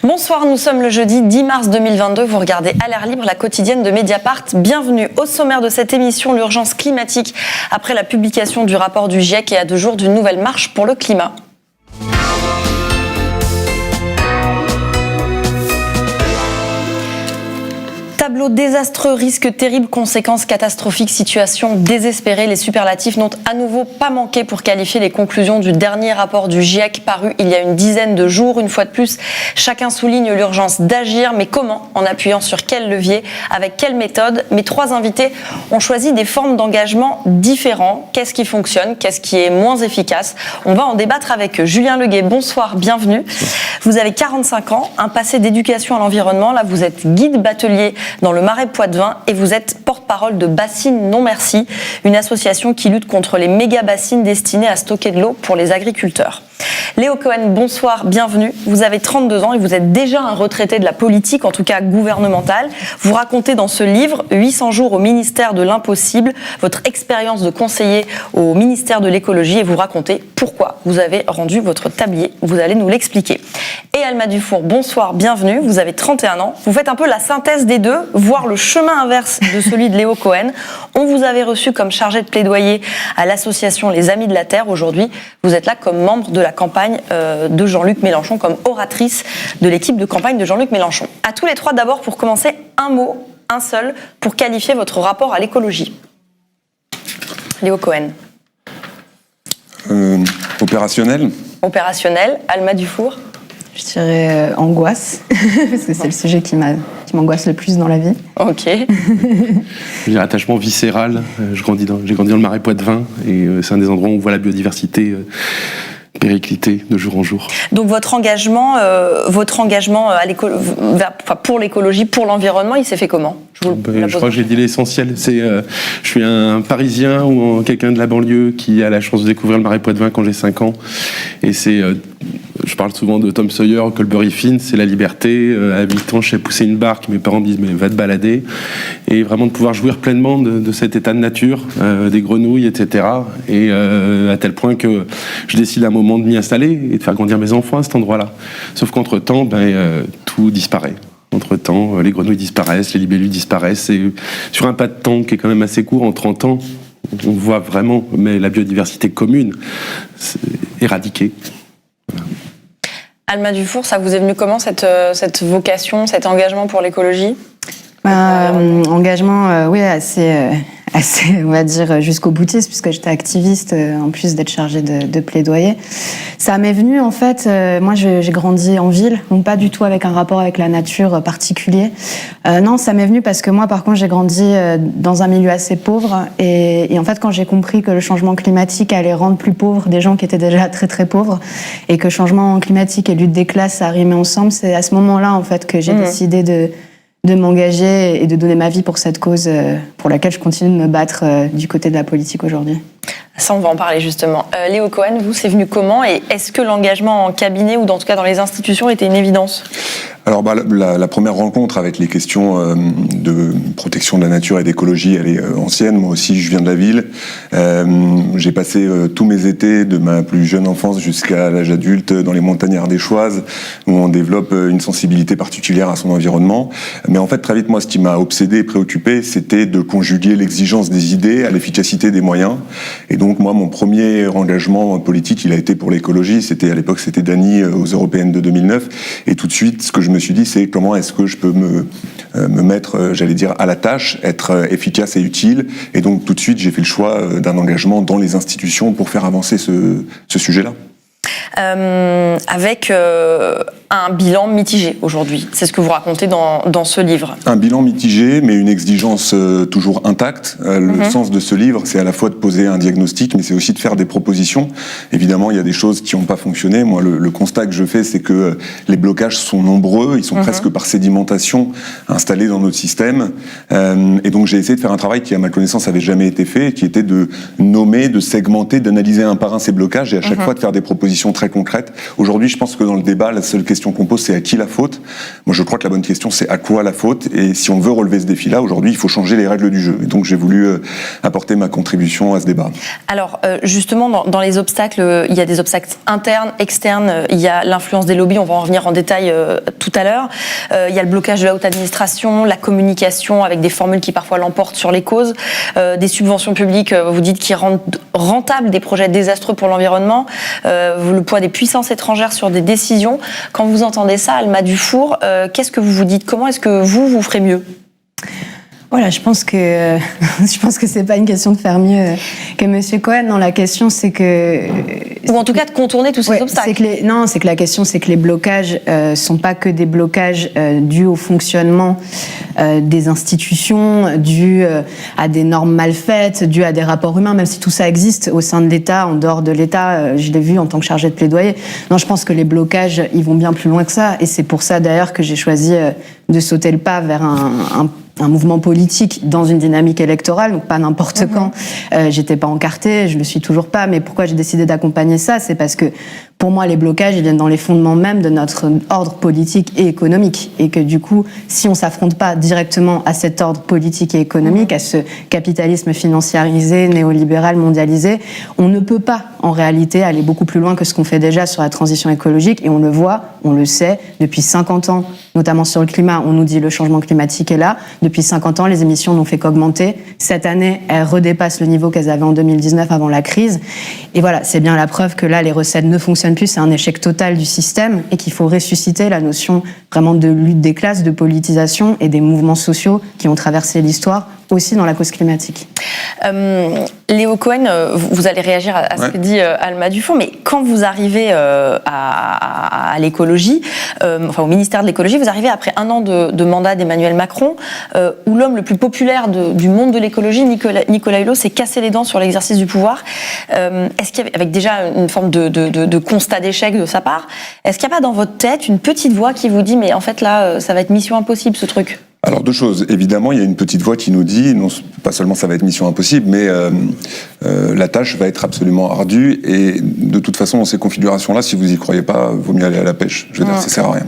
Bonsoir, nous sommes le jeudi 10 mars 2022. Vous regardez À l'air libre, la quotidienne de Mediapart. Bienvenue au sommaire de cette émission, l'urgence climatique après la publication du rapport du GIEC et à 2 jours d'une nouvelle marche pour le climat. Tableau désastreux, risque terrible, conséquences catastrophiques, situation désespérée. Les superlatifs n'ont à nouveau pas manqué pour qualifier les conclusions du dernier rapport du GIEC paru il y a une dizaine de jours. Une fois de plus, chacun souligne l'urgence d'agir, mais comment? En appuyant sur quel levier? Avec quelle méthode? Mes 3 invités ont choisi des formes d'engagement différents. Qu'est-ce qui fonctionne? Qu'est-ce qui est moins efficace? On va en débattre avec eux. Julien Leguet, bonsoir, bienvenue. Vous avez 45 ans, un passé d'éducation à l'environnement. Là, vous êtes guide batelier dans le Marais Poitevin et vous êtes porte-parole de Bassines Non Merci, une association qui lutte contre les méga-bassines destinées à stocker de l'eau pour les agriculteurs. Léo Cohen, bonsoir, bienvenue. Vous avez 32 ans et vous êtes déjà un retraité de la politique, en tout cas gouvernementale. Vous racontez dans ce livre, 800 jours au ministère de l'impossible, votre expérience de conseiller au ministère de l'écologie et vous racontez pourquoi vous avez rendu votre tablier. Vous allez nous l'expliquer. Et Alma Dufour, bonsoir, bienvenue. Vous avez 31 ans. Vous faites un peu la synthèse des deux, voire le chemin inverse de celui de Léo Cohen. On vous avait reçu comme chargé de plaidoyer à l'association Les Amis de la Terre. Aujourd'hui, vous êtes là comme membre de la campagne de Jean-Luc Mélenchon, comme oratrice de l'équipe de campagne de Jean-Luc Mélenchon. À tous les 3, d'abord, pour commencer, un mot, un seul, pour qualifier votre rapport à l'écologie. Léo Cohen. Opérationnel. Opérationnel. Alma Dufour. Je dirais angoisse, parce que c'est le sujet qui m'angoisse le plus dans la vie. Ok. Je dirais attachement viscéral. J'ai grandi dans le Marais Poitevin et c'est un des endroits où on voit la biodiversité péricliter de jour en jour. Donc votre engagement pour l'écologie, pour l'environnement, il s'est fait comment? Je crois que j'ai dit l'essentiel. Je suis un Parisien ou quelqu'un de la banlieue qui a la chance de découvrir le Marais Poitevin quand j'ai 5 ans. Et je parle souvent de Tom Sawyer, Huckleberry Finn, c'est la liberté. À 8 ans, je sais pousser une barque, mes parents me disent mais va te balader. Et vraiment de pouvoir jouir pleinement de cet état de nature, des grenouilles, etc. Et à tel point que je décide à un moment de m'y installer et de faire grandir mes enfants à cet endroit-là. Sauf qu'entre-temps, tout disparaît. Entre-temps, les grenouilles disparaissent, les libellules disparaissent. Et sur un pas de temps qui est quand même assez court, en 30 ans, on voit vraiment la biodiversité commune éradiquée. Voilà. Alma Dufour, ça vous est venu comment cette vocation, cet engagement pour l'écologie? Engagement, oui, assez, on va dire, jusqu'au boutiste, puisque j'étais activiste, en plus d'être chargée de plaidoyer. Ça m'est venu, en fait, moi j'ai grandi en ville, donc pas du tout avec un rapport avec la nature particulier. Non, ça m'est venu parce que moi, par contre, j'ai grandi dans un milieu assez pauvre, et en fait, quand j'ai compris que le changement climatique allait rendre plus pauvres des gens qui étaient déjà très très pauvres, et que changement climatique et lutte des classes, ça rimait ensemble, c'est à ce moment-là, en fait, que j'ai décidé de m'engager et de donner ma vie pour cette cause pour laquelle je continue de me battre du côté de la politique aujourd'hui. Ça, on va en parler justement. Léo Cohen, vous, c'est venu comment? Et est-ce que l'engagement en cabinet ou en tout cas dans les institutions était une évidence? Alors la première rencontre avec les questions de protection de la nature et d'écologie, elle est ancienne. Moi aussi, je viens de la ville. J'ai passé tous mes étés de ma plus jeune enfance jusqu'à l'âge adulte dans les montagnes ardéchoises, où on développe une sensibilité particulière à son environnement. Mais en fait, très vite, moi, ce qui m'a obsédé et préoccupé, c'était de conjuguer l'exigence des idées à l'efficacité des moyens. Et donc, moi, mon premier engagement politique, il a été pour l'écologie. À l'époque, c'était Dany aux Européennes de 2009. Et tout de suite, ce que je me suis dit, c'est comment est-ce que je peux me mettre, j'allais dire, à la tâche, être efficace et utile. Et donc, tout de suite, j'ai fait le choix d'un engagement dans les institutions pour faire avancer ce sujet-là. Avec un bilan mitigé aujourd'hui. C'est ce que vous racontez dans ce livre. Un bilan mitigé, mais une exigence toujours intacte. Le sens de ce livre, c'est à la fois de poser un diagnostic, mais c'est aussi de faire des propositions. Évidemment, il y a des choses qui n'ont pas fonctionné. Moi, le constat que je fais, c'est que les blocages sont nombreux. Ils sont presque par sédimentation installés dans notre système. Et donc, j'ai essayé de faire un travail qui, à ma connaissance, n'avait jamais été fait, qui était de nommer, de segmenter, d'analyser un par un ces blocages et à chaque fois de faire des propositions très très concrètes. Aujourd'hui, je pense que dans le débat, la seule question qu'on pose, c'est à qui la faute. Moi, je crois que la bonne question, c'est à quoi la faute. Et si on veut relever ce défi-là, aujourd'hui, il faut changer les règles du jeu. Et donc, j'ai voulu apporter ma contribution à ce débat. Alors, justement, dans les obstacles, il y a des obstacles internes, externes, il y a l'influence des lobbies, on va en revenir en détail tout à l'heure. Il y a le blocage de la haute administration, la communication avec des formules qui parfois l'emportent sur les causes, des subventions publiques, vous dites, qui rendent rentables des projets désastreux pour l'environnement, le poids des puissances étrangères sur des décisions. Quand vous entendez ça, Alma Dufour, qu'est-ce que vous vous dites? Comment est-ce que vous ferez mieux? Voilà, je pense que c'est pas une question de faire mieux que Monsieur Cohen. Non, la question c'est que ou en tout cas de contourner tous ces obstacles. C'est que la question c'est que les blocages sont pas que des blocages dus au fonctionnement des institutions, dus à des normes mal faites, dus à des rapports humains, même si tout ça existe au sein de l'État, en dehors de l'État. Je l'ai vu en tant que chargée de plaidoyer. Non, je pense que les blocages ils vont bien plus loin que ça, et c'est pour ça d'ailleurs que j'ai choisi de sauter le pas vers un mouvement politique dans une dynamique électorale, donc pas n'importe quand. J'étais pas encartée, je le suis toujours pas, mais pourquoi j'ai décidé d'accompagner ça? C'est parce que pour moi, les blocages, ils viennent dans les fondements même de notre ordre politique et économique. Et que du coup, si on s'affronte pas directement à cet ordre politique et économique, à ce capitalisme financiarisé, néolibéral, mondialisé, on ne peut pas, en réalité, aller beaucoup plus loin que ce qu'on fait déjà sur la transition écologique. Et on le voit, on le sait, depuis 50 ans, notamment sur le climat, on nous dit le changement climatique est là. Depuis 50 ans, les émissions n'ont fait qu'augmenter. Cette année, elles redépassent le niveau qu'elles avaient en 2019 avant la crise. Et voilà, c'est bien la preuve que là, les recettes ne fonctionnent plus, c'est un échec total du système et qu'il faut ressusciter la notion vraiment de lutte des classes, de politisation et des mouvements sociaux qui ont traversé l'histoire, aussi dans la cause climatique. Léo Cohen, vous allez réagir à ce que dit Alma Dufour, mais quand vous arrivez à l'écologie, enfin au ministère de l'écologie, vous arrivez après un an de mandat d'Emmanuel Macron, où l'homme le plus populaire du monde de l'écologie, Nicolas Hulot, s'est cassé les dents sur l'exercice du pouvoir. Est-ce qu'il y avait, avec déjà une forme de constat d'échec de sa part, est-ce qu'il n'y a pas dans votre tête une petite voix qui vous dit, mais en fait là, ça va être mission impossible ce truc? Alors deux choses. Évidemment, il y a une petite voix qui nous dit, non pas seulement ça va être mission impossible, mais la tâche va être absolument ardue. Et de toute façon, dans ces configurations-là, si vous y croyez pas, vaut mieux aller à la pêche. Je veux dire, ça sert à rien.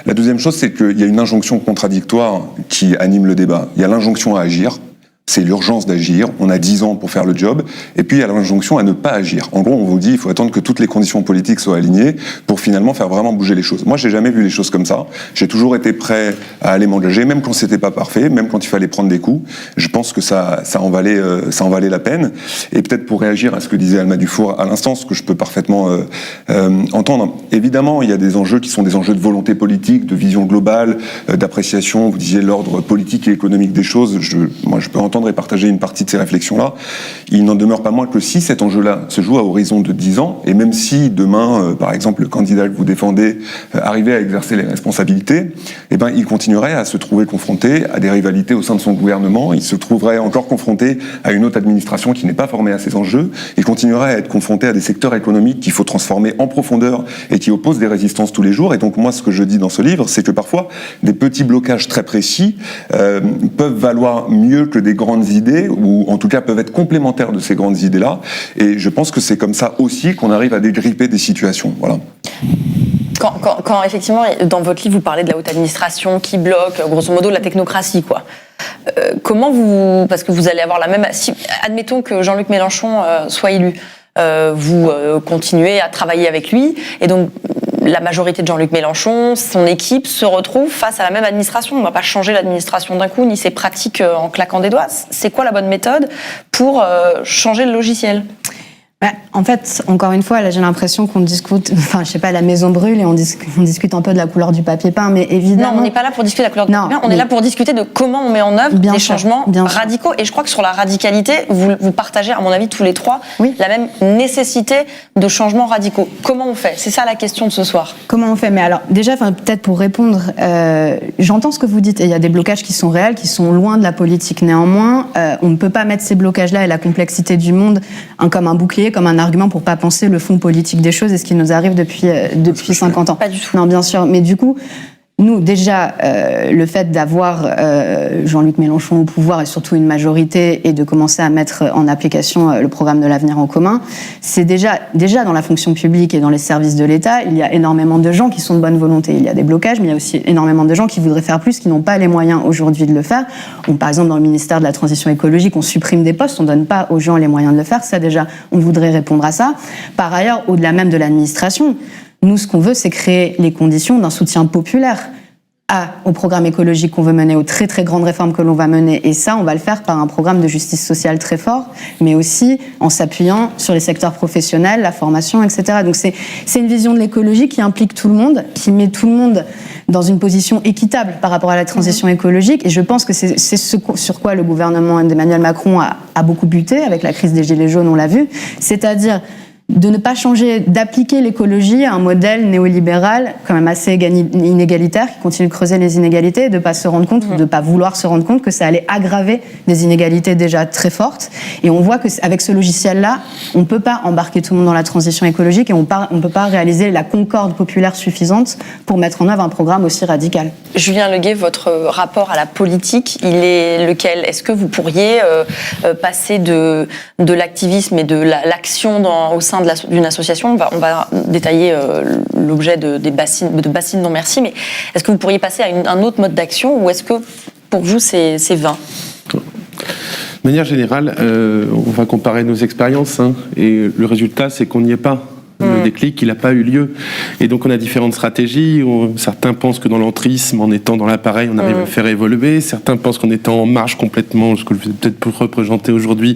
La deuxième chose, c'est qu'il y a une injonction contradictoire qui anime le débat. Il y a l'injonction à agir. C'est l'urgence d'agir, on a 10 ans pour faire le job, et puis il y a l'injonction à ne pas agir. En gros, on vous dit, il faut attendre que toutes les conditions politiques soient alignées pour finalement faire vraiment bouger les choses. Moi, j'ai jamais vu les choses comme ça. J'ai toujours été prêt à aller m'engager, même quand c'était pas parfait, même quand il fallait prendre des coups. Je pense que ça en valait la peine. Et peut-être pour réagir à ce que disait Alma Dufour à l'instant, ce que je peux parfaitement entendre. Évidemment, il y a des enjeux qui sont des enjeux de volonté politique, de vision globale, d'appréciation. Vous disiez l'ordre politique et économique des choses. Moi, je peux entendre et partager une partie de ces réflexions-là. Il n'en demeure pas moins que si cet enjeu-là se joue à horizon de 10 ans, et même si demain, par exemple, le candidat que vous défendez arrivait à exercer les responsabilités, eh ben, il continuerait à se trouver confronté à des rivalités au sein de son gouvernement, il se trouverait encore confronté à une haute administration qui n'est pas formée à ces enjeux, il continuerait à être confronté à des secteurs économiques qu'il faut transformer en profondeur et qui opposent des résistances tous les jours. Et donc moi, ce que je dis dans ce livre, c'est que parfois, des petits blocages très précis peuvent valoir mieux que des grandes idées, ou en tout cas peuvent être complémentaires de ces grandes idées-là. Et je pense que c'est comme ça aussi qu'on arrive à dégripper des situations. Voilà. Quand effectivement, dans votre livre, vous parlez de la haute administration qui bloque, grosso modo, la technocratie, quoi. Comment vous... Parce que vous allez avoir la même... admettons que Jean-Luc Mélenchon soit élu. Vous continuez à travailler avec lui, et donc la majorité de Jean-Luc Mélenchon, son équipe, se retrouve face à la même administration. On ne va pas changer l'administration d'un coup, ni ses pratiques en claquant des doigts. C'est quoi la bonne méthode pour changer le logiciel ? En fait, encore une fois, là, j'ai l'impression qu'on discute, enfin, je sais pas, la maison brûle et on discute un peu de la couleur du papier peint, mais évidemment... Non, on n'est pas là pour discuter de la couleur du papier peint, on est là pour discuter de comment on met en œuvre des changements radicaux. Et je crois que sur la radicalité, vous partagez, à mon avis, tous les trois, la même nécessité de changements radicaux. Comment on fait ? C'est ça la question de ce soir. Comment on fait ? Mais alors, déjà, peut-être pour répondre, j'entends ce que vous dites, et il y a des blocages qui sont réels, qui sont loin de la politique. Néanmoins, on ne peut pas mettre ces blocages-là et la complexité du monde comme un bouclier, comme un argument pour pas penser le fond politique des choses et ce qui nous arrive depuis 50 ans. Pas du tout. Non, bien sûr. Mais du coup, Nous, déjà, le fait d'avoir Jean-Luc Mélenchon au pouvoir et surtout une majorité et de commencer à mettre en application le programme de l'avenir en commun, c'est déjà dans la fonction publique et dans les services de l'État, il y a énormément de gens qui sont de bonne volonté. Il y a des blocages, mais il y a aussi énormément de gens qui voudraient faire plus, qui n'ont pas les moyens aujourd'hui de le faire. Par exemple, dans le ministère de la Transition écologique, on supprime des postes, on ne donne pas aux gens les moyens de le faire. Ça, déjà, on voudrait répondre à ça. Par ailleurs, au-delà même de l'administration, nous, ce qu'on veut, c'est créer les conditions d'un soutien populaire au programme écologique qu'on veut mener, aux très très grandes réformes que l'on va mener. Et ça, on va le faire par un programme de justice sociale très fort, mais aussi en s'appuyant sur les secteurs professionnels, la formation, etc. Donc c'est une vision de l'écologie qui implique tout le monde, qui met tout le monde dans une position équitable par rapport à la transition écologique. Et je pense que c'est ce sur quoi le gouvernement d'Emmanuel Macron a beaucoup buté avec la crise des Gilets jaunes, on l'a vu. C'est-à-dire de ne pas changer, d'appliquer l'écologie à un modèle néolibéral quand même assez inégalitaire, qui continue de creuser les inégalités, et de ne pas se rendre compte, ou de ne pas vouloir se rendre compte que ça allait aggraver des inégalités déjà très fortes. Et on voit qu'avec ce logiciel-là, on ne peut pas embarquer tout le monde dans la transition écologique et on ne peut pas réaliser la concorde populaire suffisante pour mettre en œuvre un programme aussi radical. Julien Leguet, votre rapport à la politique, il est lequel ? Est-ce que vous pourriez passer de l'activisme et de l'action au sein d'une association, on va détailler l'objet de bassines non merci, mais est-ce que vous pourriez passer à un autre mode d'action ou est-ce que pour vous c'est vain ? De manière générale, on va comparer nos expériences et le résultat c'est qu'on n'y est pas. Le déclic, il n'a pas eu lieu. Et donc, on a différentes stratégies. Certains pensent que dans l'entrisme, en étant dans l'appareil, on arrive à faire évoluer. Certains pensent qu'en étant en marge complètement, ce que je vais peut-être pour représenter aujourd'hui.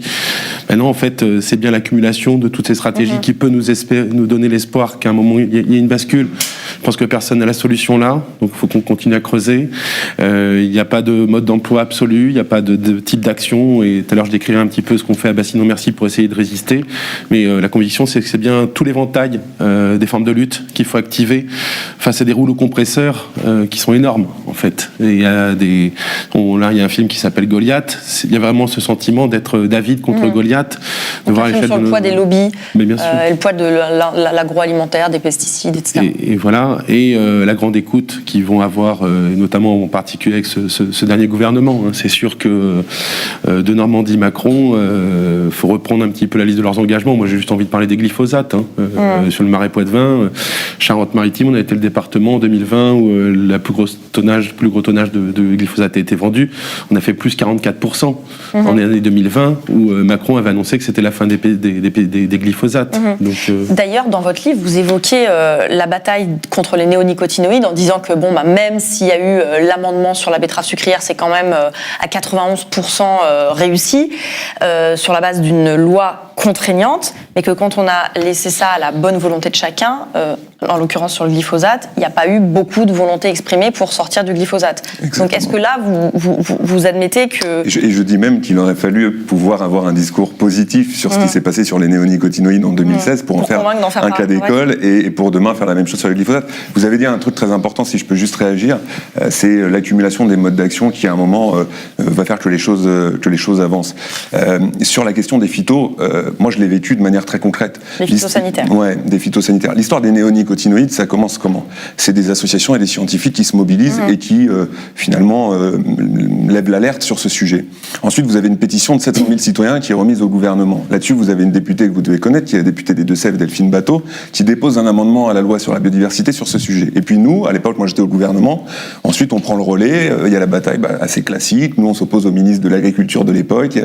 Ben non, en fait, c'est bien l'accumulation de toutes ces stratégies qui peut nous donner l'espoir qu'à un moment, il y a une bascule. Je pense que personne n'a la solution là. Donc, il faut qu'on continue à creuser. Il n'y a pas de mode d'emploi absolu. Il n'y a pas de type d'action. Et tout à l'heure, je décrivais un petit peu ce qu'on fait à Bassines non merci pour essayer de résister. Mais la conviction, c'est que c'est bien tous les ventailles des formes de lutte qu'il faut activer face à des rouleaux compresseurs qui sont énormes en fait. Et il y a là il y a un film qui s'appelle Goliath. Il y a vraiment ce sentiment d'être David contre Goliath, de voir l'échelle sur le poids des lobbies, mais bien sûr. Et le poids de l'agroalimentaire, des pesticides, etc. Et voilà, et la grande écoute qu'ils vont avoir, notamment en particulier avec ce dernier gouvernement. C'est sûr que de Normandie Macron, faut reprendre un petit peu la liste de leurs engagements. Moi j'ai juste envie de parler des glyphosates. Sur le Marais Poitevin, Charente-Maritime, on a été le département en 2020 où le plus gros tonnage de glyphosate a été vendu. On a fait plus 44% en l'année 2020 où Macron avait annoncé que c'était la fin des glyphosates. Donc, D'ailleurs, dans votre livre, vous évoquez la bataille contre les néonicotinoïdes en disant que même s'il y a eu l'amendement sur la betterave sucrière, c'est quand même à 91% réussi sur la base d'une loi contraignante, mais que quand on a laissé ça à la bonne volonté de chacun, en l'occurrence sur le glyphosate, il n'y a pas eu beaucoup de volonté exprimée pour sortir du glyphosate. Exactement. Donc est-ce que là, vous admettez que... Et je dis même qu'il aurait fallu pouvoir avoir un discours positif sur ce qui s'est passé sur les néonicotinoïdes en 2016 pour en faire un cas d'école et pour demain faire la même chose sur le glyphosate. Vous avez dit un truc très important, si je peux juste réagir, c'est l'accumulation des modes d'action qui à un moment va faire que les choses avancent. Sur la question des phytos, moi je l'ai vécu de manière très concrète. Les phytosanitaires. Ouais, des phytosanitaires. L'histoire des néonicotinoïdes, ça commence comment ? C'est des associations et des scientifiques qui se mobilisent et qui finalement lèvent l'alerte sur ce sujet. Ensuite, vous avez une pétition de 700 000 citoyens qui est remise au gouvernement. Là-dessus, vous avez une députée que vous devez connaître, qui est la députée des Deux-Sèvres, Delphine Batteau, qui dépose un amendement à la loi sur la biodiversité sur ce sujet. Et puis nous, à l'époque, moi j'étais au gouvernement, ensuite on prend le relais, il y a la bataille assez classique, nous on s'oppose au ministre de l'Agriculture de l'époque,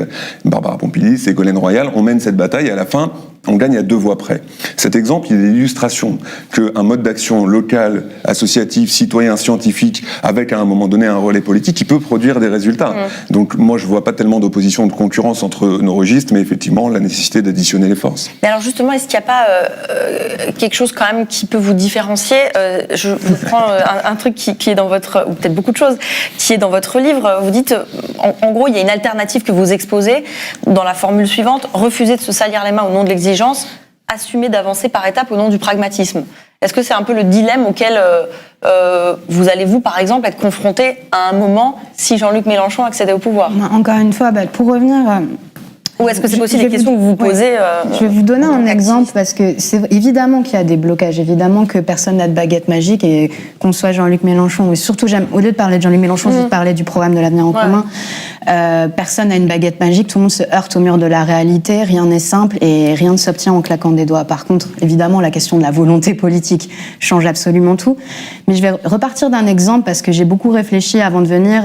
Barbara Pompili, Ségolène Royal, on mène cette bataille et à la fin, on gagne à 2 voix près. Cet exemple, il est l'illustration qu'un mode d'action local, associatif, citoyen, scientifique, avec à un moment donné un relais politique, qui peut produire des résultats. Donc moi, je vois pas tellement d'opposition, de concurrence entre nos registres, mais effectivement, la nécessité d'additionner les forces. Mais alors justement, est-ce qu'il n'y a pas quelque chose quand même qui peut vous différencier ? Je vous prends un truc qui est dans votre, ou peut-être beaucoup de choses, qui est dans votre livre. Vous dites, en gros, il y a une alternative que vous exposez dans la formule suivante, refuser de se salir les mains au nom de l'exigence, assumer d'avancer par étapes au nom du pragmatisme. Est-ce que c'est un peu le dilemme auquel vous allez, vous, par exemple, être confronté à un moment si Jean-Luc Mélenchon accédait au pouvoir ? Encore une fois, pour revenir Ou est-ce que c'est aussi les questions que vous posez Je vais vous donner un exemple, parce que c'est évidemment qu'il y a des blocages, évidemment que personne n'a de baguette magique, et qu'on soit Jean-Luc Mélenchon, et surtout, au lieu de parler de Jean-Luc Mélenchon, je vais parler du programme de l'avenir en commun. Personne n'a une baguette magique, tout le monde se heurte au mur de la réalité, rien n'est simple et rien ne s'obtient en claquant des doigts. Par contre, évidemment, la question de la volonté politique change absolument tout. Mais je vais repartir d'un exemple, parce que j'ai beaucoup réfléchi avant de venir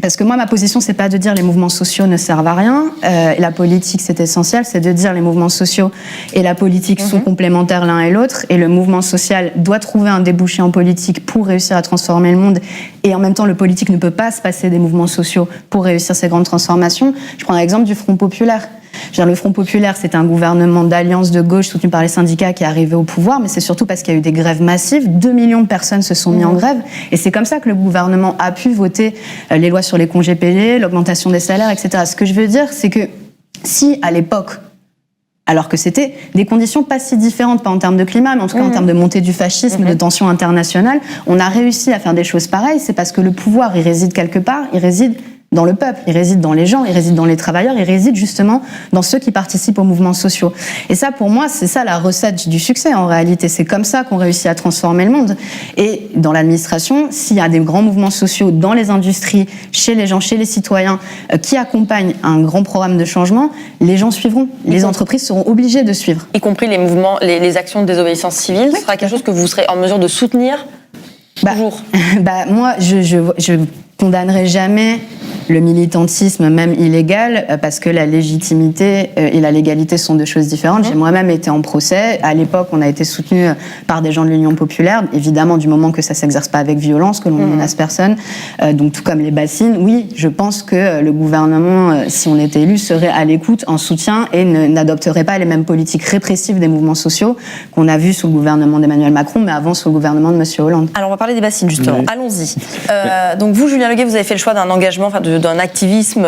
parce que moi, ma position, c'est pas de dire les mouvements sociaux ne servent à rien, la politique c'est essentiel, c'est de dire les mouvements sociaux et la politique sont complémentaires l'un et l'autre, et le mouvement social doit trouver un débouché en politique pour réussir à transformer le monde, et en même temps le politique ne peut pas se passer des mouvements sociaux pour réussir ces grandes transformations. Je prends l'exemple du Front Populaire. Le Front Populaire, c'est un gouvernement d'alliance de gauche soutenu par les syndicats qui est arrivé au pouvoir, mais c'est surtout parce qu'il y a eu des grèves massives. 2 millions de personnes se sont mis en grève, et c'est comme ça que le gouvernement a pu voter les lois sur les congés payés, l'augmentation des salaires, etc. Ce que je veux dire, c'est que si à l'époque, alors que c'était des conditions pas si différentes, pas en termes de climat, mais en tout cas en termes de montée du fascisme, de tensions internationales, on a réussi à faire des choses pareilles, c'est parce que le pouvoir, il réside quelque part, il réside dans le peuple, il réside dans les gens, il réside dans les travailleurs, il réside justement dans ceux qui participent aux mouvements sociaux. Et ça, pour moi, c'est ça la recette du succès, en réalité. C'est comme ça qu'on réussit à transformer le monde. Et dans l'administration, s'il y a des grands mouvements sociaux dans les industries, chez les gens, chez les citoyens, qui accompagnent un grand programme de changement, les gens suivront. Les entreprises seront obligées de suivre. Y compris les mouvements, les actions de désobéissance civile, ce sera quelque chose que vous serez en mesure de soutenir toujours. Moi, je condamnerai jamais le militantisme, même illégal, parce que la légitimité et la légalité sont deux choses différentes. J'ai moi-même été en procès. À l'époque, on a été soutenu par des gens de l'Union populaire, évidemment du moment que ça s'exerce pas avec violence, que l'on ne menace personne. Donc tout comme les bassines, oui, je pense que le gouvernement, si on était élu, serait à l'écoute, en soutien, et n'adopterait pas les mêmes politiques répressives des mouvements sociaux qu'on a vues sous le gouvernement d'Emmanuel Macron, mais avant sous le gouvernement de M. Hollande. Alors on va parler des bassines justement. Oui. Allons-y. Donc vous, Julien Leguet, vous avez fait le choix d'un engagement, d'un activisme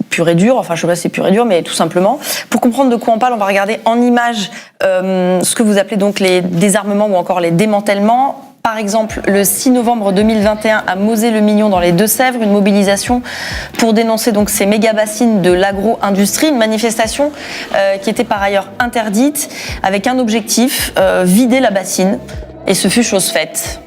pur et dur, enfin je sais pas si c'est pur et dur, mais tout simplement. Pour comprendre de quoi on parle, on va regarder en images ce que vous appelez donc les désarmements ou encore les démantèlements. Par exemple, le 6 novembre 2021 à Mosée-le-Mignon dans les Deux-Sèvres, une mobilisation pour dénoncer donc ces méga-bassines de l'agro-industrie, une manifestation qui était par ailleurs interdite, avec un objectif, vider la bassine, et ce fut chose faite.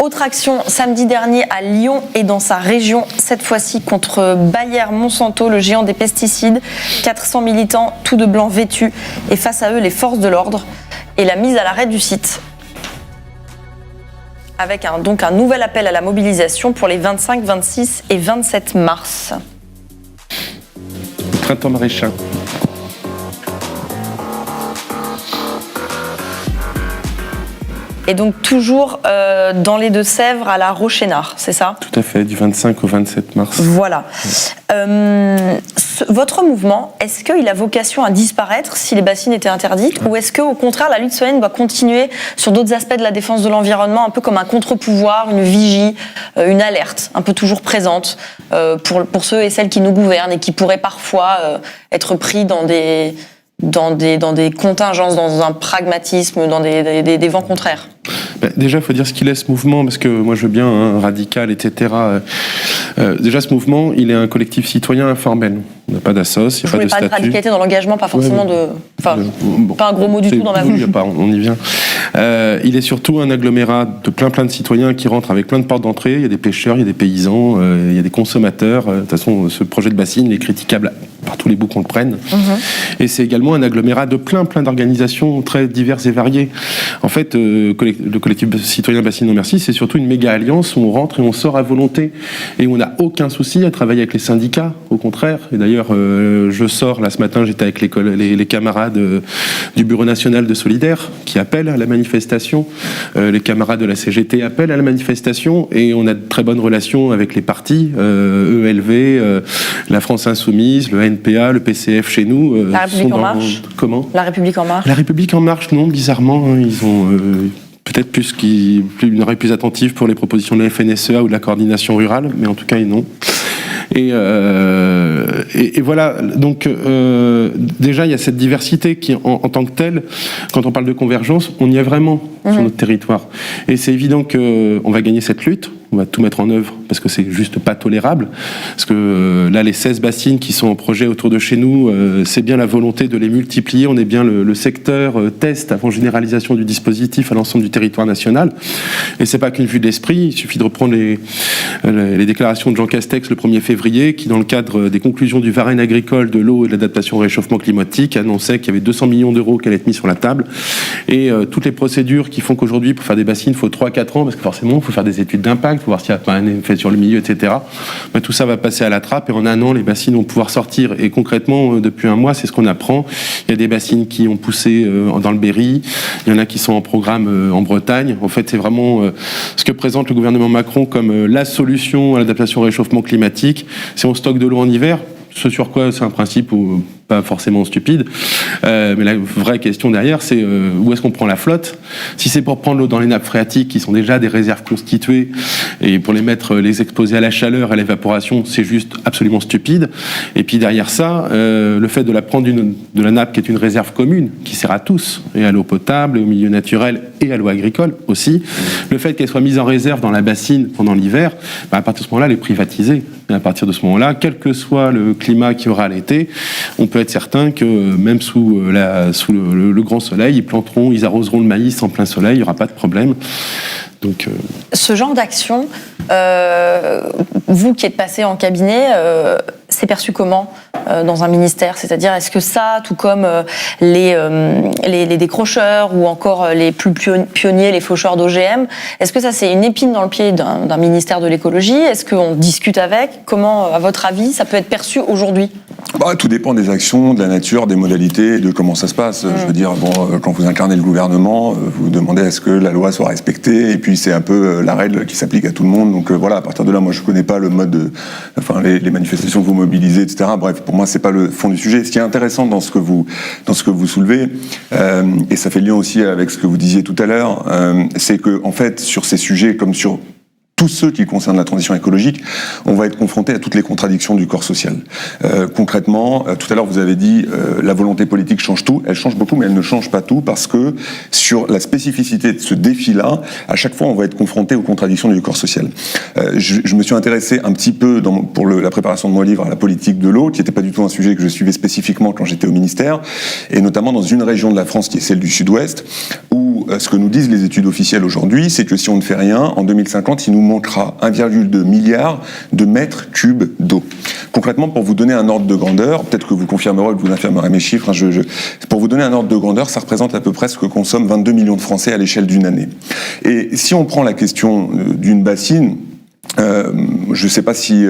Autre action samedi dernier à Lyon et dans sa région, cette fois-ci contre Bayer Monsanto, le géant des pesticides. 400 militants, tout de blanc vêtus, et face à eux les forces de l'ordre et la mise à l'arrêt du site. Avec donc un nouvel appel à la mobilisation pour les 25, 26 et 27 mars. Printemps maraîcher. Et donc toujours dans les Deux-Sèvres à la Rochénard, c'est ça ? Tout à fait, du 25 au 27 mars. Voilà. Votre mouvement, est-ce qu'il a vocation à disparaître si les bassines étaient interdites, ou est-ce qu'au contraire la lutte citoyenne doit continuer sur d'autres aspects de la défense de l'environnement, un peu comme un contre-pouvoir, une vigie, une alerte, un peu toujours présente pour ceux et celles qui nous gouvernent et qui pourraient parfois être pris dans des contingences, dans un pragmatisme, dans des vents contraires? Déjà, il faut dire ce qu'il est, ce mouvement, parce que moi je veux bien, radical, etc. Déjà, ce mouvement, il est un collectif citoyen informel. On n'a pas d'assos, il n'y a pas de statut. Je voulais parler de radicalité dans l'engagement, pas forcément pas un gros mot du tout dans ma bouche. On y vient. Il est surtout un agglomérat de plein de citoyens qui rentrent avec plein de portes d'entrée. Il y a des pêcheurs, il y a des paysans, il y a des consommateurs. De toute façon, ce projet de bassine, il est critiquable par tous les bouts qu'on le prenne. Et c'est également un agglomérat de plein d'organisations très diverses et variées. En fait, le collectif citoyen Bassine Non Merci, c'est surtout une méga alliance où on rentre et on sort à volonté. Et on n'a aucun souci à travailler avec les syndicats, au contraire. Et d'ailleurs, je sors, là ce matin, j'étais avec les camarades du Bureau national de Solidaire qui appellent à la manifestation. Les camarades de la CGT appellent à la manifestation, et on a de très bonnes relations avec les partis, ELV, la France Insoumise, le NPA, le PCF chez nous. La République En Marche. Comment ? La République En Marche. La République En Marche, non, bizarrement, hein, ils ont peut-être une oreille plus attentive pour les propositions de la FNSEA ou de la coordination rurale, mais en tout cas, non. Et voilà, donc déjà il y a cette diversité qui en tant que telle, quand on parle de convergence, on y est vraiment sur notre territoire. Et c'est évident qu'on va gagner cette lutte. On va tout mettre en œuvre parce que c'est juste pas tolérable. Parce que là, les 16 bassines qui sont en projet autour de chez nous, c'est bien la volonté de les multiplier. On est bien le secteur test avant généralisation du dispositif à l'ensemble du territoire national. Et c'est pas qu'une vue de l'esprit. Il suffit de reprendre les déclarations de Jean Castex le 1er février, qui, dans le cadre des conclusions du Varenne agricole de l'eau et de l'adaptation au réchauffement climatique, annonçait qu'il y avait 200 millions d'euros qui allaient être mis sur la table. Et toutes les procédures qui font qu'aujourd'hui, pour faire des bassines, il faut 3-4 ans, parce que forcément, il faut faire des études d'impact, pour voir s'il n'y a pas un effet sur le milieu, etc. Ben, tout ça va passer à la trappe et en un an, les bassines vont pouvoir sortir. Et concrètement, depuis un mois, c'est ce qu'on apprend. Il y a des bassines qui ont poussé dans le Berry, il y en a qui sont en programme en Bretagne. En fait, c'est vraiment ce que présente le gouvernement Macron comme la solution à l'adaptation au réchauffement climatique. Si on stocke de l'eau en hiver, ce sur quoi c'est un principe pas forcément stupide, mais la vraie question derrière, c'est où est-ce qu'on prend la flotte? Si c'est pour prendre l'eau dans les nappes phréatiques, qui sont déjà des réserves constituées, et pour les exposer à la chaleur, à l'évaporation, c'est juste absolument stupide. Et puis derrière ça, le fait de la prendre de la nappe qui est une réserve commune, qui sert à tous, et à l'eau potable, et au milieu naturel, et à l'eau agricole aussi, le fait qu'elle soit mise en réserve dans la bassine pendant l'hiver, à partir de ce moment-là, elle est privatisée. Et à partir de ce moment-là, quel que soit le climat qu'il y aura l'été, on peut être certain que même sous le grand soleil, ils arroseront le maïs en plein soleil, il n'y aura pas de problème. Donc, ce genre d'action, vous qui êtes passé en cabinet, c'est perçu comment dans un ministère? C'est-à-dire, est-ce que ça, tout comme les décrocheurs ou encore les plus pionniers, les faucheurs d'OGM, est-ce que ça, c'est une épine dans le pied d'un ministère de l'écologie? Est-ce qu'on discute avec? Comment, à votre avis, ça peut être perçu aujourd'hui? Tout dépend des actions, de la nature, des modalités, de comment ça se passe. Je veux dire, quand vous incarnez le gouvernement, vous demandez à ce que la loi soit respectée, et puis c'est un peu la règle qui s'applique à tout le monde. Donc voilà, à partir de là, moi je connais pas le mode, les manifestations que vous mobilisez, etc. Bref, pour moi c'est pas le fond du sujet. Ce qui est intéressant dans ce que vous soulevez, et ça fait lien aussi avec ce que vous disiez tout à l'heure, c'est que en fait sur ces sujets comme sur tous ceux qui concernent la transition écologique, on va être confronté à toutes les contradictions du corps social. Concrètement, tout à l'heure vous avez dit la volonté politique change tout. Elle change beaucoup, mais elle ne change pas tout parce que sur la spécificité de ce défi-là, à chaque fois on va être confronté aux contradictions du corps social. Je me suis intéressé un petit peu pour la préparation de mon livre à la politique de l'eau, qui n'était pas du tout un sujet que je suivais spécifiquement quand j'étais au ministère, et notamment dans une région de la France qui est celle du Sud-Ouest, où ce que nous disent les études officielles aujourd'hui, c'est que si on ne fait rien, en 2050, il nous manquera 1,2 milliard de mètres cubes d'eau. Concrètement, pour vous donner un ordre de grandeur, peut-être que vous confirmerez ou que vous infirmerez mes chiffres, pour vous donner un ordre de grandeur, ça représente à peu près ce que consomment 22 millions de Français à l'échelle d'une année. Et si on prend la question d'une bassine, je ne sais pas si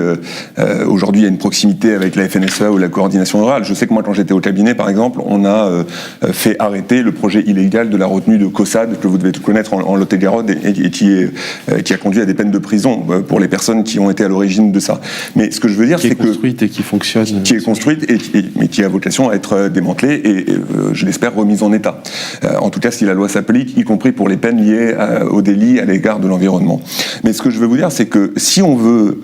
aujourd'hui il y a une proximité avec la FNSEA ou la coordination rurale. Je sais que moi, quand j'étais au cabinet, par exemple, on a fait arrêter le projet illégal de la retenue de Caussade, que vous devez connaître en Lot-et-Garonne, et qui a conduit à des peines de prison pour les personnes qui ont été à l'origine de ça. Mais ce que je veux dire, c'est que... Qui est construite et qui fonctionne. Qui est construite, mais qui a vocation à être démantelée et, je l'espère, remise en état. En tout cas, si la loi s'applique, y compris pour les peines liées au délit à l'égard de l'environnement. Mais ce que je veux vous dire, c'est que si on veut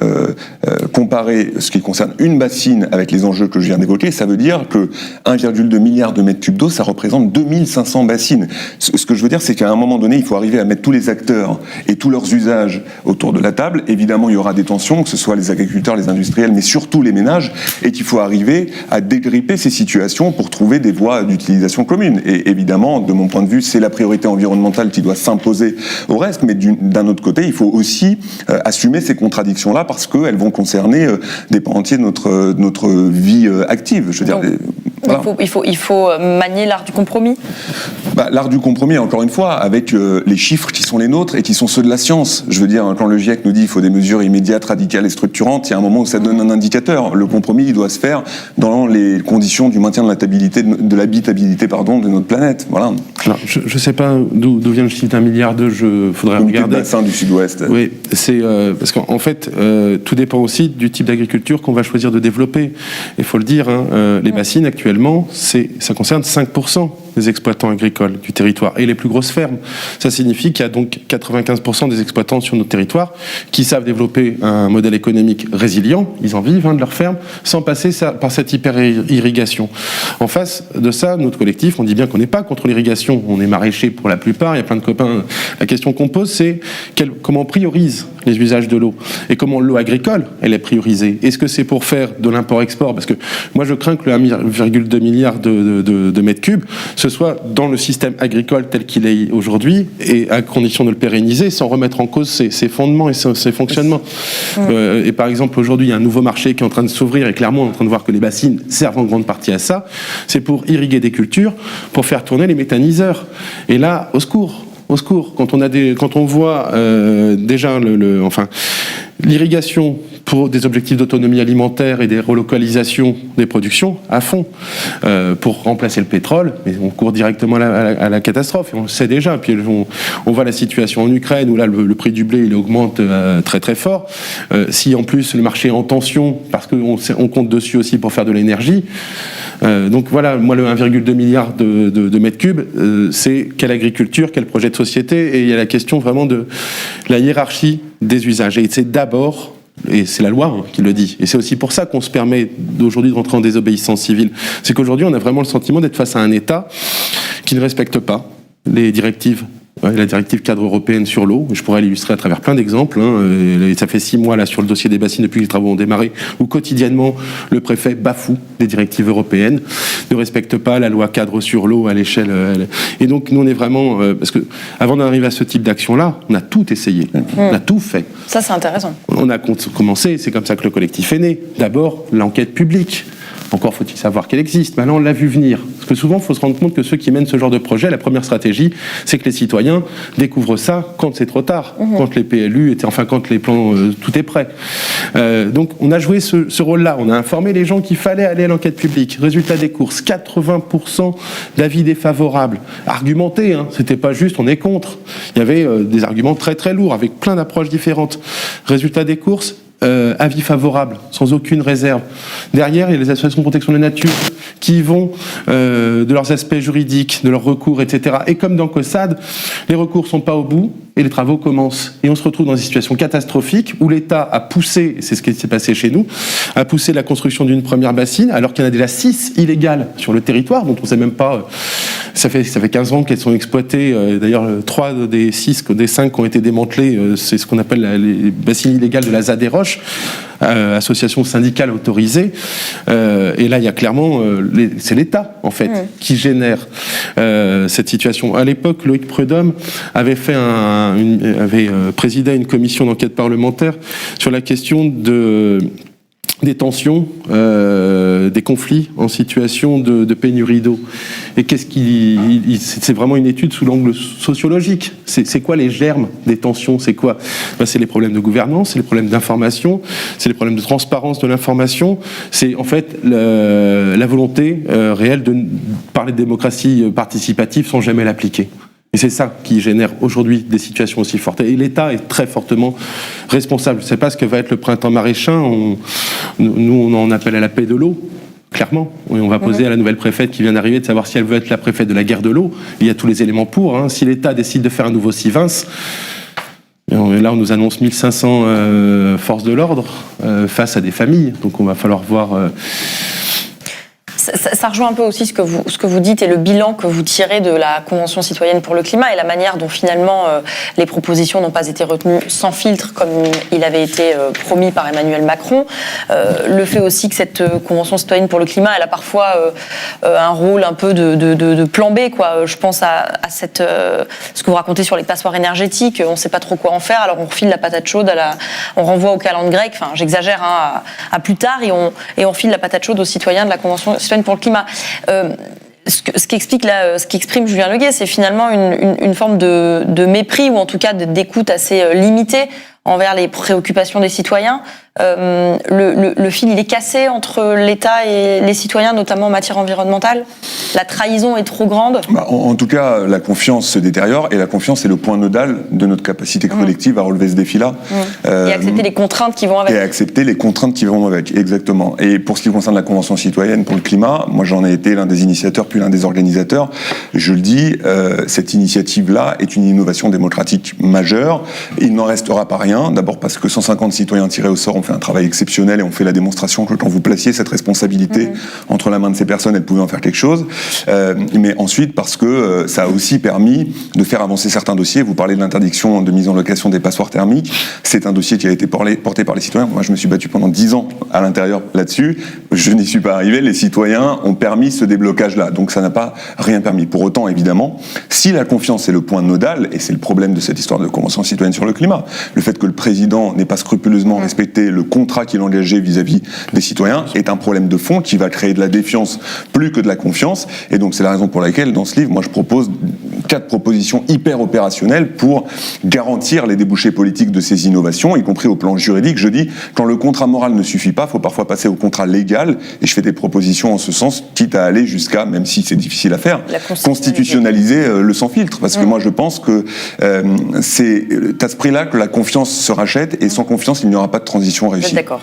comparer ce qui concerne une bassine avec les enjeux que je viens d'évoquer, ça veut dire que 1,2 milliard de mètres cubes d'eau, ça représente 2500 bassines. Ce que je veux dire, c'est qu'à un moment donné, il faut arriver à mettre tous les acteurs et tous leurs usages autour de la table. Évidemment, il y aura des tensions, que ce soit les agriculteurs, les industriels, mais surtout les ménages, et qu'il faut arriver à dégripper ces situations pour trouver des voies d'utilisation communes. Et évidemment, de mon point de vue, c'est la priorité environnementale qui doit s'imposer au reste, mais d'un autre côté, il faut aussi assumer ces contradictions-là parce qu'elles vont concerner des pans entiers de notre vie active. Je veux dire, voilà. Il faut manier l'art du compromis. L'art du compromis, encore une fois, avec les chiffres qui sont les nôtres et qui sont ceux de la science. Je veux dire, quand le GIEC nous dit qu'il faut des mesures immédiates, radicales et structurantes, il y a un moment où ça donne un indicateur. Le compromis, il doit se faire dans les conditions du maintien de l'habitabilité de notre planète. Voilà. Alors, je ne sais pas d'où vient le chiffre d'1 milliard d'euros, faudrait regarder. Le bassin du Sud-Ouest. Oui, c'est parce qu'en fait, tout dépend aussi du type d'agriculture qu'on va choisir de développer. Il faut le dire, les bassines actuellement, ça concerne 5% des exploitants agricoles du territoire et les plus grosses fermes. Ça signifie qu'il y a donc 95% des exploitants sur notre territoire qui savent développer un modèle économique résilient, ils en vivent de leur ferme, sans passer par cette hyper-irrigation. En face de ça, notre collectif, on dit bien qu'on n'est pas contre l'irrigation, on est maraîcher pour la plupart, il y a plein de copains. La question qu'on pose, c'est comment on priorise les usages de l'eau et comment l'eau agricole, elle est priorisée. Est-ce que c'est pour faire de l'import-export? Parce que moi, je crains que le 1,2 milliard de mètres cubes, ce soit dans le système agricole tel qu'il est aujourd'hui et à condition de le pérenniser sans remettre en cause ses fondements et ses fonctionnements. Et par exemple, aujourd'hui, il y a un nouveau marché qui est en train de s'ouvrir et clairement, on est en train de voir que les bassines servent en grande partie à ça. C'est pour irriguer des cultures, pour faire tourner les méthaniseurs. Et là, au secours, quand on voit déjà l'irrigation pour des objectifs d'autonomie alimentaire et des relocalisations des productions à fond pour remplacer le pétrole, mais on court directement à la catastrophe et on le sait déjà. Puis on voit la situation en Ukraine où là le prix du blé il augmente très très fort. Si en plus le marché est en tension parce qu'on compte dessus aussi pour faire de l'énergie. Donc voilà, moi le 1,2 milliard de mètres cubes, c'est quelle agriculture, quel projet de société, et il y a la question vraiment de la hiérarchie des usages. Et c'est d'abord, et c'est la loi qui le dit, et c'est aussi pour ça qu'on se permet aujourd'hui de rentrer en désobéissance civile, c'est qu'aujourd'hui on a vraiment le sentiment d'être face à un État qui ne respecte pas les directives. La directive cadre européenne sur l'eau, je pourrais l'illustrer à travers plein d'exemples. Ça fait 6 mois là sur le dossier des bassines depuis que les travaux ont démarré, où quotidiennement le préfet bafoue des directives européennes, ne respecte pas la loi cadre sur l'eau à l'échelle. Et donc nous on est vraiment parce que avant d'arriver à ce type d'action-là, on a tout essayé, on a tout fait. Ça c'est intéressant. On a commencé, c'est comme ça que le collectif est né. D'abord l'enquête publique. Encore faut-il savoir qu'elle existe. Maintenant, on l'a vu venir. Parce que souvent, il faut se rendre compte que ceux qui mènent ce genre de projet, la première stratégie, c'est que les citoyens découvrent ça quand c'est trop tard, quand les PLU quand les plans, tout est prêt. Donc, on a joué ce rôle-là. On a informé les gens qu'il fallait aller à l'enquête publique. Résultat des courses, 80% d'avis défavorables. Argumentés, c'était pas juste, on est contre. Il y avait des arguments très très lourds, avec plein d'approches différentes. Résultat des courses, avis favorable, sans aucune réserve. Derrière, il y a les associations de protection de la nature qui vont de leurs aspects juridiques, de leurs recours, etc. Et comme dans COSAD, les recours sont pas au bout et les travaux commencent. Et on se retrouve dans une situation catastrophique où l'État a poussé, c'est ce qui s'est passé chez nous, a poussé la construction d'une première bassine, alors qu'il y en a déjà 6 illégales sur le territoire, dont on sait même pas... Ça fait 15 ans qu'elles sont exploitées. D'ailleurs, 3 des 5 qui ont été démantelées, c'est ce qu'on appelle les bassines illégales de la ZAD des Roches, association syndicale autorisée. Et là, il y a clairement... c'est l'État, en fait, qui génère cette situation. À l'époque, Loïc Prudhomme avait présidé une commission d'enquête parlementaire sur la question des tensions, des conflits en situation de pénurie d'eau. Et c'est vraiment une étude sous l'angle sociologique. C'est quoi les germes des tensions? C'est quoi? C'est les problèmes de gouvernance, c'est les problèmes d'information, c'est les problèmes de transparence de l'information. C'est en fait la volonté réelle de parler de démocratie participative sans jamais l'appliquer. Et c'est ça qui génère aujourd'hui des situations aussi fortes. Et l'État est très fortement responsable. Je ne sais pas ce que va être le printemps maraîchin. Nous, on en appelle à la paix de l'eau, clairement. Et on va poser à la nouvelle préfète qui vient d'arriver de savoir si elle veut être la préfète de la guerre de l'eau. Il y a tous les éléments pour. Si l'État décide de faire un nouveau Sivins, et là, on nous annonce 1500 forces de l'ordre face à des familles. Donc on va falloir voir... Ça rejoint un peu aussi ce que vous dites et le bilan que vous tirez de la Convention citoyenne pour le climat et la manière dont finalement les propositions n'ont pas été retenues sans filtre comme il avait été promis par Emmanuel Macron. Le fait aussi que cette Convention citoyenne pour le climat, elle a parfois un rôle un peu de plan B, quoi. Je pense à ce que vous racontez sur les passoires énergétiques. On ne sait pas trop quoi en faire, alors on refile la patate chaude, on renvoie au calendrier grec. Enfin, j'exagère, à plus tard et on file la patate chaude aux citoyens de la Convention citoyenne pour le climat. Ce qui exprime Julien Leguet, c'est finalement une forme de mépris ou en tout cas d'écoute assez limitée envers les préoccupations des citoyens. le fil, il est cassé entre l'État et les citoyens, notamment en matière environnementale. La trahison est trop grande. En tout cas, la confiance se détériore et la confiance est le point nodal de notre capacité collective à relever ce défi-là. Et accepter les contraintes qui vont avec. Et accepter les contraintes qui vont avec, exactement. Et pour ce qui concerne la Convention citoyenne pour le climat, moi j'en ai été l'un des initiateurs puis l'un des organisateurs. Je le dis, cette initiative-là est une innovation démocratique majeure. Il n'en restera pas rien. D'abord parce que 150 citoyens tirés au sort ont fait un travail exceptionnel et ont fait la démonstration que quand vous placiez cette responsabilité entre la main de ces personnes, elles pouvaient en faire quelque chose. Mais ensuite parce que ça a aussi permis de faire avancer certains dossiers. Vous parlez de l'interdiction de mise en location des passoires thermiques. C'est un dossier qui a été porté par les citoyens. Moi, je me suis battu pendant 10 ans à l'intérieur là-dessus. Je n'y suis pas arrivé. Les citoyens ont permis ce déblocage-là. Donc ça n'a pas rien permis. Pour autant, évidemment, si la confiance est le point nodal, et c'est le problème de cette histoire de Convention citoyenne sur le climat, le fait que le président n'ait pas scrupuleusement respecté le contrat qu'il engageait vis-à-vis des citoyens est un problème de fond qui va créer de la défiance plus que de la confiance. Et donc c'est la raison pour laquelle, dans ce livre, moi je propose 4 propositions hyper opérationnelles pour garantir les débouchés politiques de ces innovations, y compris au plan juridique. Je dis, quand le contrat moral ne suffit pas, il faut parfois passer au contrat légal, et je fais des propositions en ce sens, quitte à aller jusqu'à, même si c'est difficile à faire, constitutionnaliser le sans-filtre. Parce que moi je pense que c'est à ce prix-là que la confiance se rachète, et sans confiance, il n'y aura pas de transition réussie. Vous êtes d'accord ?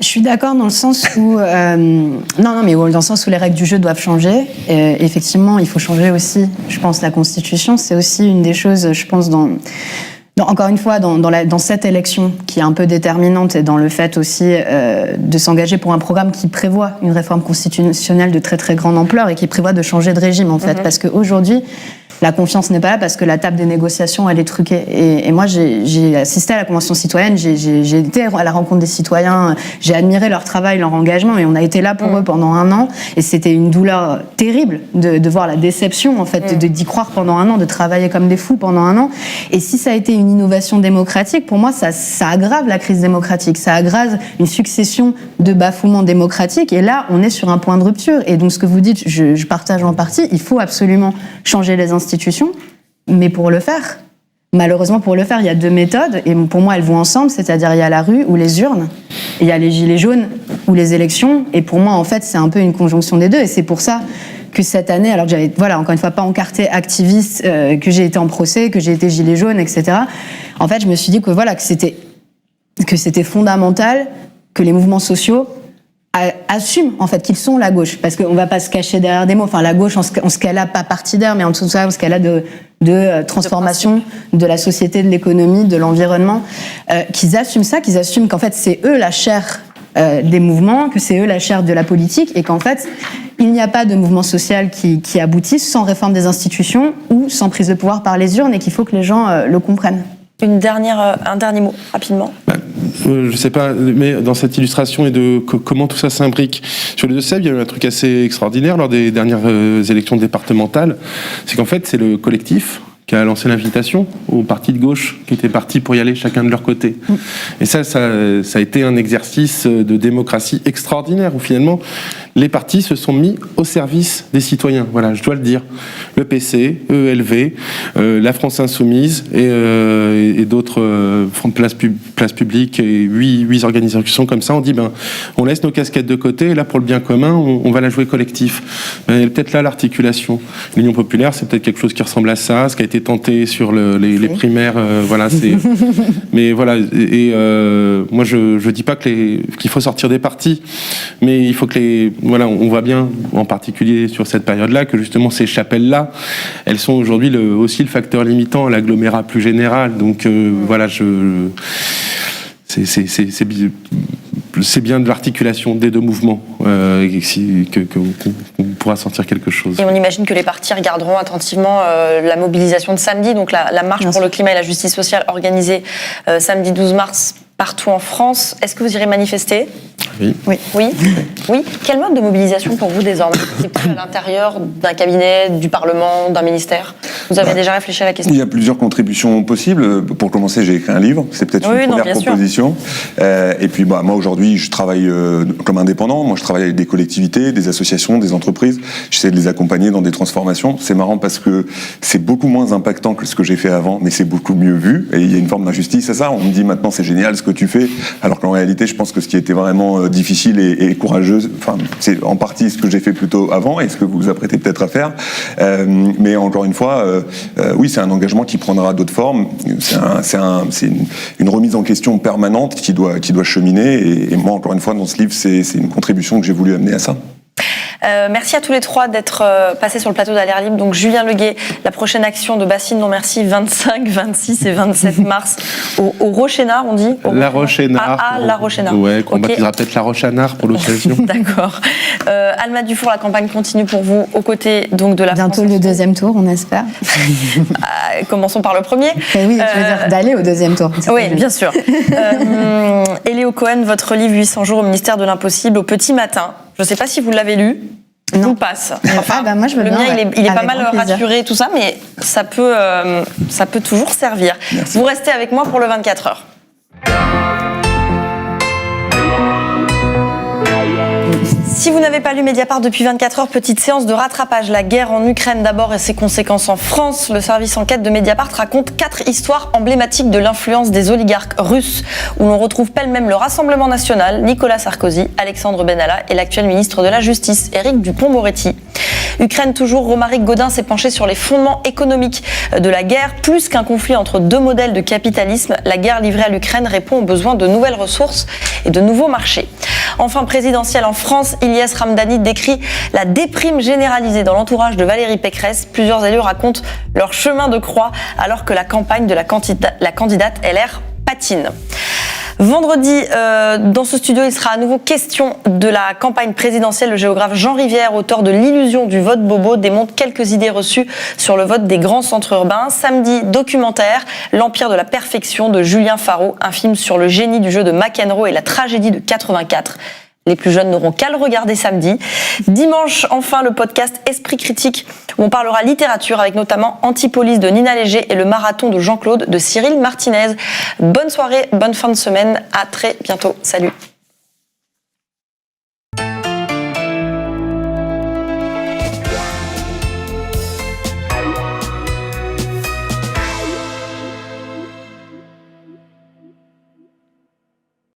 Je suis d'accord dans le sens où mais dans le sens où les règles du jeu doivent changer. Effectivement, il faut changer aussi, je pense, la Constitution. C'est aussi une des choses, je pense, encore une fois, dans cette élection qui est un peu déterminante et dans le fait aussi de s'engager pour un programme qui prévoit une réforme constitutionnelle de très très grande ampleur et qui prévoit de changer de régime en fait, parce qu'aujourd'hui la confiance n'est pas là parce que la table des négociations elle est truquée. Et moi j'ai assisté à la Convention citoyenne, j'ai été à la rencontre des citoyens, j'ai admiré leur travail, leur engagement, et on a été là pour eux pendant 1 an, et c'était une douleur terrible de voir la déception en fait, d'y croire pendant 1 an, de travailler comme des fous pendant 1 an. Et si ça a été une innovation démocratique, pour moi ça aggrave la crise démocratique, ça aggrave une succession de bafouements démocratiques, et là on est sur un point de rupture. Et donc ce que vous dites, je partage en partie, il faut absolument changer les institutions, mais pour le faire, malheureusement pour le faire, il y a 2 méthodes, et pour moi elles vont ensemble, c'est-à-dire il y a la rue ou les urnes, et il y a les gilets jaunes ou les élections, et pour moi en fait c'est un peu une conjonction des deux, et c'est pour ça que cette année, alors que j'avais, encore une fois, pas encarté activiste, que j'ai été en procès, que j'ai été gilet jaune, etc., en fait je me suis dit que c'était fondamental que les mouvements sociaux assument en fait qu'ils sont la gauche, parce qu'on va pas se cacher derrière des mots. Enfin, la gauche en ce qu'elle a, pas partidaire, mais en tout cas en ce qu'elle a de transformation de la société, de l'économie, de l'environnement, qu'ils assument ça, qu'ils assument qu'en fait c'est eux la chair des mouvements, que c'est eux la chair de la politique, et qu'en fait il n'y a pas de mouvement social qui aboutisse sans réforme des institutions ou sans prise de pouvoir par les urnes, et qu'il faut que les gens le comprennent. Un dernier mot, rapidement. Je sais pas, mais dans cette illustration et de comment tout ça s'imbrique. Sur les Deux-Sèvres, il y a eu un truc assez extraordinaire lors des dernières élections départementales. C'est qu'en fait, c'est le collectif qui a lancé l'invitation aux partis de gauche qui étaient partis pour y aller chacun de leur côté. Et ça a été un exercice de démocratie extraordinaire où finalement les partis se sont mis au service des citoyens. Voilà, je dois le dire. Le PC, EELV, la France Insoumise et d'autres places publiques et 8 organisations comme ça. On dit on laisse nos casquettes de côté et là pour le bien commun on va la jouer collectif. Et peut-être là l'articulation. L'Union populaire c'est peut-être quelque chose qui ressemble à ça, ce qui a été tenté sur les primaires. Mais voilà. Et moi je dis pas qu'il faut sortir des partis, mais il faut que on voit bien, en particulier sur cette période-là, que justement ces chapelles-là, elles sont aujourd'hui aussi le facteur limitant à l'agglomérat plus général. Donc c'est bien de l'articulation des 2 mouvements qu'on pourra sentir quelque chose. Et on imagine que les partis regarderont attentivement la mobilisation de samedi, donc la marche pour le climat et la justice sociale organisée samedi 12 mars partout en France. Est-ce que vous irez manifester ? Oui. Oui. Quel mode de mobilisation pour vous désormais? C'est plus à l'intérieur d'un cabinet, du Parlement, d'un ministère? Vous avez déjà réfléchi à la question? Il y a plusieurs contributions possibles. Pour commencer, j'ai écrit un livre. C'est peut-être une première proposition. Et puis, moi, aujourd'hui, je travaille comme indépendant. Moi, je travaille avec des collectivités, des associations, des entreprises. J'essaie de les accompagner dans des transformations. C'est marrant parce que c'est beaucoup moins impactant que ce que j'ai fait avant, mais c'est beaucoup mieux vu. Et il y a une forme d'injustice à ça. On me dit maintenant, c'est génial ce que tu fais. Alors qu'en réalité, je pense que ce qui était vraiment difficile et courageux, enfin, c'est en partie ce que j'ai fait plutôt avant et ce que vous vous apprêtez peut-être à faire. Mais encore une fois, oui, c'est un engagement qui prendra d'autres formes. C'est une remise en question permanente qui doit cheminer. Et moi, encore une fois, dans ce livre, c'est une contribution que j'ai voulu amener à ça. Merci à tous les trois d'être passés sur le plateau d'Alerte Libre. Donc Julien Leguet, la prochaine action de Bassine Non Merci, 25, 26 et 27 mars au Rochénard, on dit La Rochénard. La Rochénard. Ouais, qu'on baptisera peut-être la Rochanard pour l'occasion. D'accord. Alma Dufour, la campagne continue pour vous aux côtés donc de la bientôt France. Le deuxième tour, on espère. Commençons par le premier. Et oui, je veux dire d'aller au deuxième tour. Oui, bien sûr. Eléo Cohen, votre livre 800 jours au ministère de l'impossible au petit matin. Je ne sais pas si vous l'avez lu. Non. Je vous passe. Enfin, moi, je veux le bien, mien, il est pas avec mal grand plaisir. raturé et tout ça, mais ça peut toujours servir. Merci. Vous restez avec moi pour le 24 heures. Si vous n'avez pas lu Mediapart depuis 24 heures, petite séance de rattrapage. La guerre en Ukraine d'abord et ses conséquences en France. Le service enquête de Mediapart raconte 4 histoires emblématiques de l'influence des oligarques russes, où l'on retrouve pêle-mêle le Rassemblement national, Nicolas Sarkozy, Alexandre Benalla et l'actuel ministre de la Justice, Éric Dupond-Moretti. Ukraine toujours, Romaric Gaudin s'est penché sur les fondements économiques de la guerre. Plus qu'un conflit entre deux modèles de capitalisme, la guerre livrée à l'Ukraine répond aux besoins de nouvelles ressources et de nouveaux marchés. Enfin, présidentielle en France, Ilyes Ramdani décrit la déprime généralisée dans l'entourage de Valérie Pécresse. Plusieurs élus racontent leur chemin de croix alors que la campagne de la candidate LR patine. Vendredi, dans ce studio, il sera à nouveau question de la campagne présidentielle. Le géographe Jean Rivière, auteur de L'illusion du vote bobo, démontre quelques idées reçues sur le vote des grands centres urbains. Samedi, documentaire, L'Empire de la perfection de Julien Faro, un film sur le génie du jeu de McEnroe et la tragédie de 84. Les plus jeunes n'auront qu'à le regarder samedi. Dimanche, enfin, le podcast Esprit critique, où on parlera littérature avec notamment Antipolis de Nina Léger et le marathon de Jean-Claude de Cyril Martinez. Bonne soirée, bonne fin de semaine. À très bientôt. Salut.